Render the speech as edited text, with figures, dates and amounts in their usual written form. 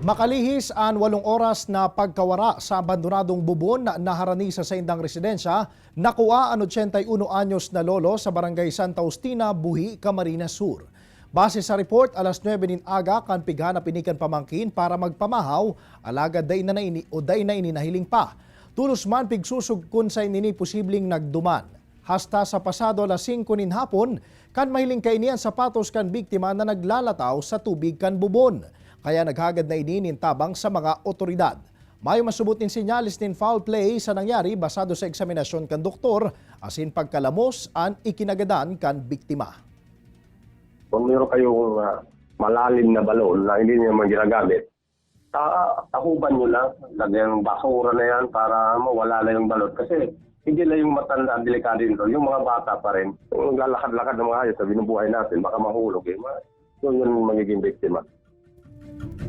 Makalihis ang 8 oras na pagkawara sa abandonadong bubon na naharani sa Saindang Residensya, nakuha ang 81 anyos na lolo sa barangay Santa Justina, Buhi, Camarines Sur. Base sa report, alas 9 din aga kan pighan na pinikan pamangkin para magpamahaw, alagad day na ininahiling pa. Tulos man pigsusog kun sa inini posibleng nagduman. Hasta sa pasado alas 5 nin hapon, kan mahiling kainian sapatos kan biktima na naglalataw sa tubig kan bubon. Kaya naghagad na ininintabang sa mga otoridad. Mayo masubutin sinyalis nin foul play sa nangyari basado sa eksaminasyon kan doktor, asin pagkalamos ang ikinagadan kan biktima. Kung meron kayong malalim na balon na hindi niyo naman ginagamit, takuban nyo lang, lagyan ng basura na yan para mawala na yung balon. Kasi hindi lang yung matanda, delikado nito, yung mga bata pa rin. Yung lalakad-lakad ng mga hayos sa binubuhay natin, baka mahulog. Yun yung magiging biktima.